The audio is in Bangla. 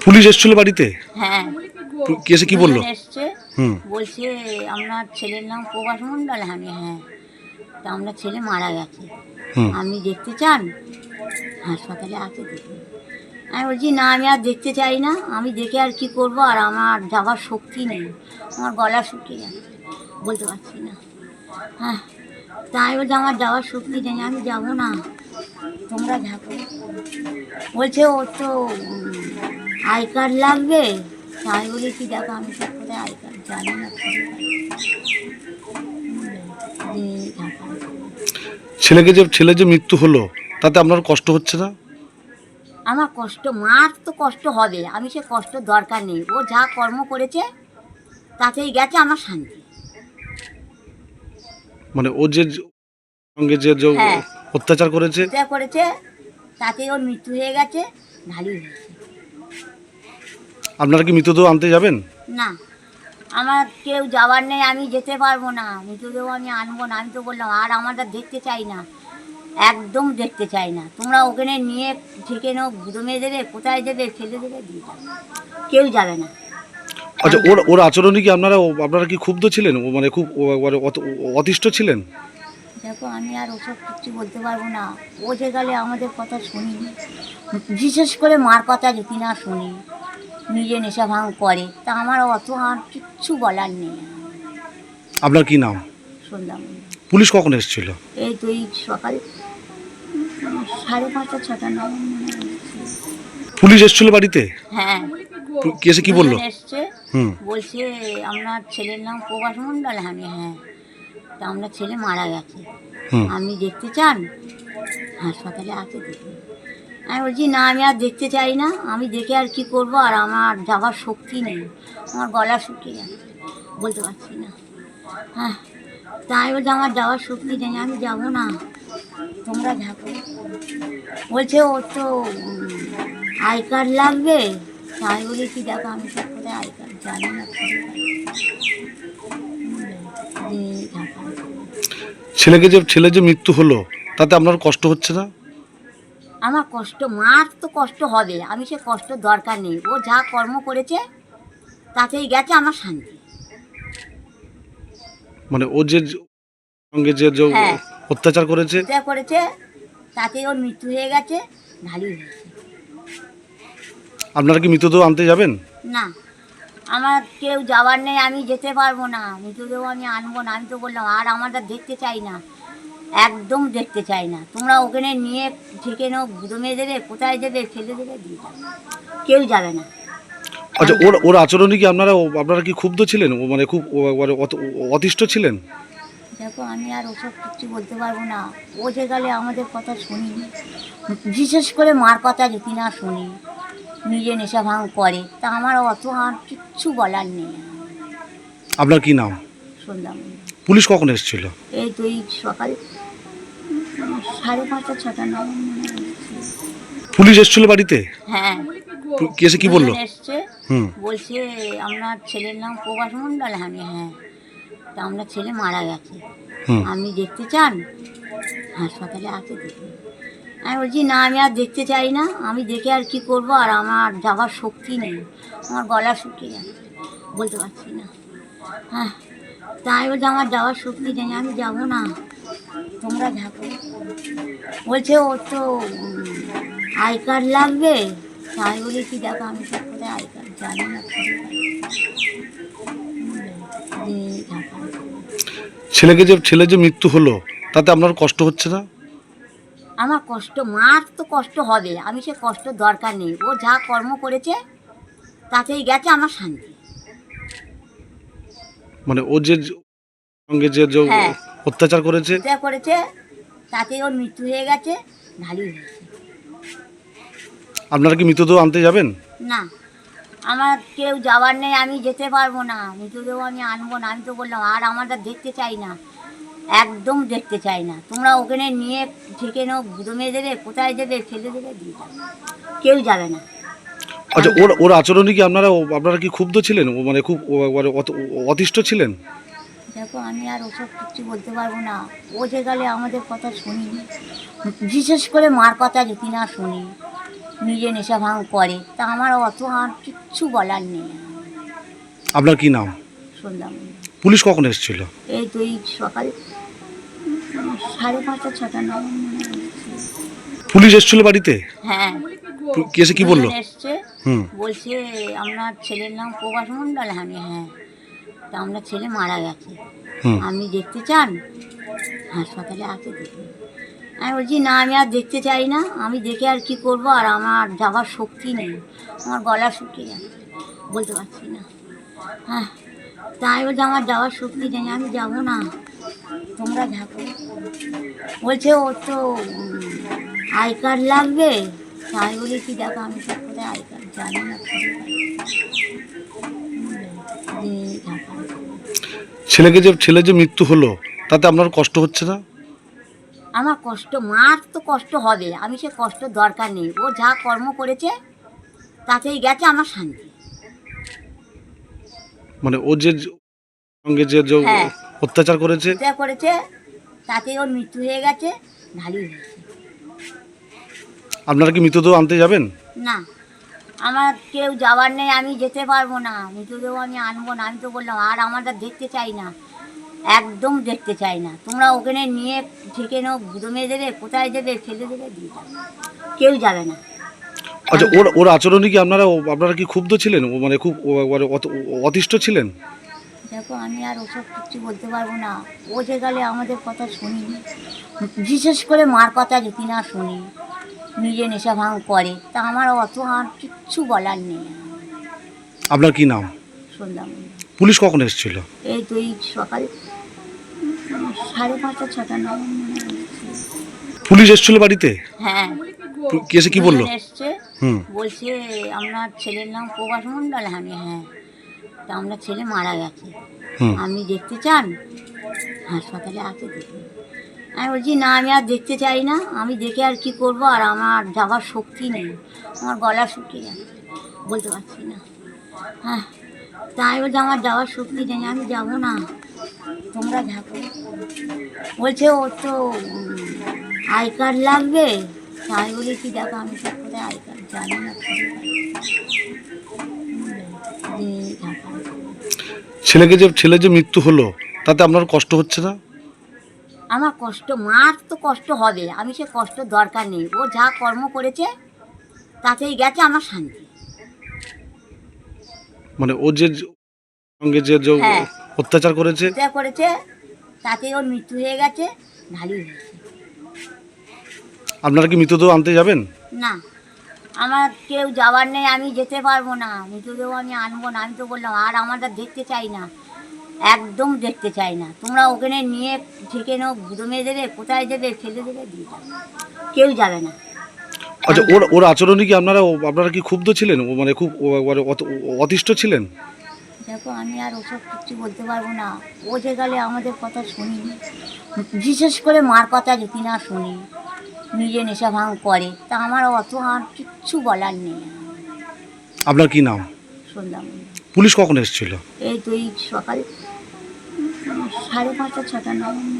পুলিশ এসেছিল বাড়িতে? হ্যাঁ, এসে কি বললো? দুজন এসছে। হুম। বলছে আপনার ছেলের নাম প্রভাস মণ্ডল। আমি হ্যাঁ, তা আপনার ছেলে মারা গেছে, হুম। আপনি দেখতে চান? হাসপাতালে আছে, দেখুন। আমি বলছি না, আমি আর দেখতে চাই না, আমি দেখে আর কি করব, আর আমার যাবার শক্তি নেই, আমার গলা শুকিয়ে যাচ্ছে, বলতে পারছি না। হ্যাঁ, তা আমি বলছি আমার যাওয়ার শক্তি নেই, আমি যাব না, তোমরা থাকো। বলছে ওর তো আই কার্ড লাগবে। তা আমি বলেছি দেখো, আমি তো কোথায় আই কার্ড জানি না, ঢাকা। ছেলে যে মৃত্যু হলো তাতে আপনার কষ্ট হচ্ছে না? আমার কষ্ট, মার তো কষ্ট হবে, আমি সে কষ্ট দরকার নেই, ও যা কর্ম করেছে তাতেই গেছে আমার শান্তি। মানে ও যে সঙ্গে যে হ্যাঁ, অত্যাচার করেছে। যা করেছে তাতেই ওর মৃত্যু হয়ে গেছে, ভালোই হয়েছে। আপনারা কি মৃতদেহ আনতে যাবেন? না, আমার কেউ যাওয়ার নেই, আমি যেতে পারবো না, মৃতদেহ আমি আনবো না, আমি তো বললাম আর আমরা দেখতে চাই না, একদম দেখতে চাই না। তোমরা ওখানে নিয়ে ঠেকে নাও, দমে দেবে, কোথায় দেবে, ফেলে দেবে, দিয়ে যাবে, কেউ যাবে না। আচ্ছা, আমি ওর যাবো। ওর আচরণে কি আপনারা কি ক্ষুব্ধ ছিলেন? ও মানে খুব মানে অতিষ্ঠ ছিলেন? দেখো, আমি আর ওসব কিছু বলতে পারবো না, ও যে গেলে আমাদের কথা শুনিনি, বিশেষ করে মার কথা যদি না শুনি, নিজে নেশা ভাঙ করে, তা আমার অত আর কিচ্ছু বলার নেই। আপনার কি নাম? সন্ধ্যা মন্ডল। পুলিশ কখন এসেছিল? এই তো এই সকাল 5:30 6টা নাগাদ মনে হয়। পুলিশ এসেছিল বাড়িতে? হ্যাঁ, এসে কি বললো? দুজন এসছে। হুম। বলছে আপনার ছেলের নাম প্রভাস মণ্ডল। আমি হ্যাঁ, তা আপনার ছেলে মারা গেছে, হুম। আপনি দেখতে চান? হাসপাতালে আছে, দেখুন। আমি বলছি না, আমি আর দেখতে চাই না, আমি দেখে আর কি করব, আর আমার যাবার শক্তি নেই, আমার গলা শুকিয়ে যাচ্ছে, বলতে পারছি না। হ্যাঁ, তা আমি বলছি আমার যাওয়ার শক্তি নেই, আমি যাব না, তোমরা থাকো। বলছে ওর তো আই কার্ড লাগবে। তা আমি বলেছি দেখো, আমি তো কোথায় আই কার্ড জানি না, ঢাকা। ছেলে যে মৃত্যু হলো তাতে আপনার কষ্ট হচ্ছে না? আমার কষ্ট, মার তো কষ্ট হবে, আমি সে কষ্ট দরকার নেই, ও যা কর্ম করেছে তাতেই গেছে আমার শান্তি। মানে ও যে সঙ্গে যে হ্যাঁ, অত্যাচার করেছে। যা করেছে তাতেই ওর মৃত্যু হয়ে গেছে, ভালোই হয়েছে। আপনারা কি মৃতদেহ আনতে যাবেন? না, আমার কেউ যাওয়ার নেই, আমি যেতে পারবো না, মৃতদেহ আমি আনবো না, আমি তো বললাম আর আমরা দেখতে চাই না, একদম দেখতে চাই না। তোমরা ওখানে নিয়ে ঠেকে নাও, দমে দেবে, কোথায় দেবে, ফেলে দেবে, দিয়ে যাবে, কেউ যাবে না। আচ্ছা, আমি ওর যাবো। ওর আচরণে কি আপনারা কি ক্ষুব্ধ ছিলেন? ও মানে খুব মানে অতিষ্ঠ ছিলেন? দেখো, আমি আর ওসব কিছু বলতে পারবো না, ও যে গেলে আমাদের কথা শুনিনি, বিশেষ করে মার কথা যদি না শুনি, নিজে নেশা ভাঙ করে, তা আমার অত আর কিচ্ছু বলার নেই। আপনার কি নাম? সন্ধ্যা মন্ডল। পুলিশ কখন এসেছিল? এই তো এই সকাল 5:30 6টা নাগাদ মনে হয়। পুলিশ এসেছিল বাড়িতে? হ্যাঁ, এসে কি বললো? দুজন এসছে। হুম। বলছে আপনার ছেলের নাম প্রভাস মণ্ডল। আমি হ্যাঁ, তা আপনার ছেলে মারা গেছে, হুম। আপনি দেখতে চান? হাসপাতালে আছে, দেখুন। আমি বলছি না, আমি আর দেখতে চাই না, আমি দেখে আর কি করব, আর আমার যাবার শক্তি নেই, আমার গলা শুকিয়ে যাচ্ছে, বলতে পারছি না। হ্যাঁ, তা আমি বলছি আমার যাওয়ার শক্তি নেই, আমি যাব না, তোমরা থাকো। বলছে ওর তো আই কার্ড লাগবে। তা আমি বলেছি দেখো, আমি তো কোথায় আই কার্ড জানি না, ঢাকা। ছেলে যে মৃত্যু হলো তাতে আপনার কষ্ট হচ্ছে না? আমার কষ্ট, মার তো কষ্ট হবে, আমি সে কষ্ট দরকার নেই, ও যা কর্ম করেছে তাতেই গেছে আমার শান্তি। মানে ও যে সঙ্গে যে হ্যাঁ, অত্যাচার করেছে। যা করেছে তাতেই ওর মৃত্যু হয়ে গেছে, ভালোই হয়েছে। আপনারা কি মৃতদেহ আনতে যাবেন? না, আমার কেউ যাওয়ার নেই, আমি যেতে পারবো না, মৃতদেহ আমি আনবো না, আমি তো বললাম আর আমরা দেখতে চাই না, একদম দেখতে চাই না। তোমরা ওখানে নিয়ে ঠেকে নাও, দমে দেবে, কোথায় দেবে, ফেলে দেবে, দিয়ে যাবে, কেউ যাবে না। আচ্ছা, আমি ওর যাবো। ওর আচরণে কি আপনারা কি ক্ষুব্ধ ছিলেন? ও মানে খুব মানে অতিষ্ঠ ছিলেন? দেখো, আমি আর ওসব কিছু বলতে পারবো না, ও যে গেলে আমাদের কথা শুনিনি, বিশেষ করে মার কথা যদি না শুনি, নিজে নেশা ভাঙ করে, তা আমার অত আর কিচ্ছু বলার নেই। আপনার কি নাম? সন্ধ্যা মন্ডল। পুলিশ কখন এসেছিল? এই তো এই সকাল 5:30 6টা নাগাদ মনে হয়। পুলিশ এসেছিল বাড়িতে? হ্যাঁ, এসে কি বললো? দুজন এসছে, হুম। বলছে আপনার ছেলের নাম প্রভাস মণ্ডল। আমি হ্যাঁ, তা আপনার ছেলে মারা গেছে, হুম। আপনি দেখতে চান? হাসপাতালে আছে দেখুন। আমি বলছি না, আমি আর দেখতে চাই না, আমি দেখে আর কি করব, আর আমার যাবার শক্তি নেই, আমার গলা শুকিয়ে যাচ্ছে, বলতে পারছি না। হ্যাঁ, তাই বলছে আমার যাওয়ার শক্তি নেই, আমি যাব না, তোমরা থাকো। বলছে ওর তো আই কার্ড লাগবে। তাই বলে কি দেখো, আমি তো কোথায় আই কার্ড জানি না। ছেলের যে মৃত্যু হলো তাতে আপনার কষ্ট হচ্ছে না? আমার কষ্ট, মার তো কষ্ট হবে, আমি সে কষ্ট দরকার নেই, ও যা কর্ম করেছে তাতেই গেছে আমার শান্তি। মানে ও যে সঙ্গে যে হ্যাঁ, অত্যাচার করেছে, যা করেছে তাতেই ওর মৃত্যু হয়ে গেছে, ভালোই হয়েছে। আপনারা কি মৃতদেহ আনতে যাবেন? না, আমার কেউ যাওয়ার নেই, আমি যেতে পারবো না, মৃতদেহ আমি আনবো না। আমি তো বললাম আর আমরা দেখতে চাই না, একদম দেখতে চাই না। তোমরা ওখানে নিয়ে ঠেকে নাও, দমে দেবে, কোথায় দেবে, ফেলে দেবে, দিয়ে যাবে, কেউ যাবে না। আচ্ছা, ওর আচরণে কি আপনারা কি ক্ষুব্ধ ছিলেন? ও মানে খুব অতিষ্ঠ ছিলেন? দেখো, আমি আর ওসব কিছু বলতে পারবো না। ও যে গেলে আমাদের কথা শুনি, বিশেষ করে মার কথা যদি না শুনি, নিজে নেশা ভাঙ করে, তা আমার অত আর কিচ্ছু বলার নেই। আপনার কি নাম? সন্ধ্যা মন্ডল। পুলিশ কখন এসেছিল? এই তো এই সকাল 5:30 6টা নাগাদ মনে হয়। পুলিশ এসেছিল বাড়িতে? হ্যাঁ, এসে কি বললো? দুজন এসছে, হুম। বলছে আপনার ছেলের নাম প্রভাস মণ্ডল। আমি হ্যাঁ, তা আপনার ছেলে মারা গেছে, হুম। আপনি দেখতে চান? হাসপাতালে আছে দেখুন। আমি বলছি না, আমি আর দেখতে চাই না, আমি দেখে আর কি করব, আর আমার যাবার শক্তি নেই, আমার গলা শুকিয়ে যাচ্ছে, বলতে পারছি না। হ্যাঁ, তাই বলছে আমার যাওয়ার শক্তি নেই, আমি যাব না, তোমরা থাকো। বলছে ওর তো আই কার্ড লাগবে। তাই বলে কি দেখো, আমি তো কোথায় আই কার্ড জানি না। ছেলের যে মৃত্যু হলো তাতে আপনার কষ্ট হচ্ছে না? আমার কষ্ট, মার তো কষ্ট হবে, আমি সে কষ্ট দরকার নেই, ও যা কর্ম করেছে তাতেই গেছে আমার শান্তি। মানে ও যে সঙ্গে যে হ্যাঁ, অত্যাচার করেছে, যা করেছে তাতেই ওর মৃত্যু হয়ে গেছে, ভালোই হয়েছে। আপনারা কি মৃতদেহ আনতে যাবেন? না, আমার কেউ যাওয়ার নেই, আমি যেতে পারবো না, মৃতদেহ আমি আনবো না। আমি তো বললাম আর আমরা দেখতে চাই না, একদম দেখতে চাই না। তোমরা ওখানে নিয়ে ঠেকে নাও, দমে দেবে, কোথায় দেবে, ফেলে দেবে, দিয়ে যাবে, কেউ যাবে না। আচ্ছা, ওর আচরণে কি আপনারা কি ক্ষুব্ধ ছিলেন? ও মানে খুব অতিষ্ঠ ছিলেন? দেখো, আমি আর ওসব কিছু বলতে পারবো না। ও যে গেলে আমাদের কথা শুনি, বিশেষ করে মার কথা যদি না শুনি, নিজে নেশা ভাঙ করে, তা আমার অত আর কিচ্ছু বলার নেই। আপনার কি নাম? সন্ধ্যা মন্ডল। পুলিশ কখন এসেছিল? এই তো এই সকাল 5:30 6টা নাগাদ।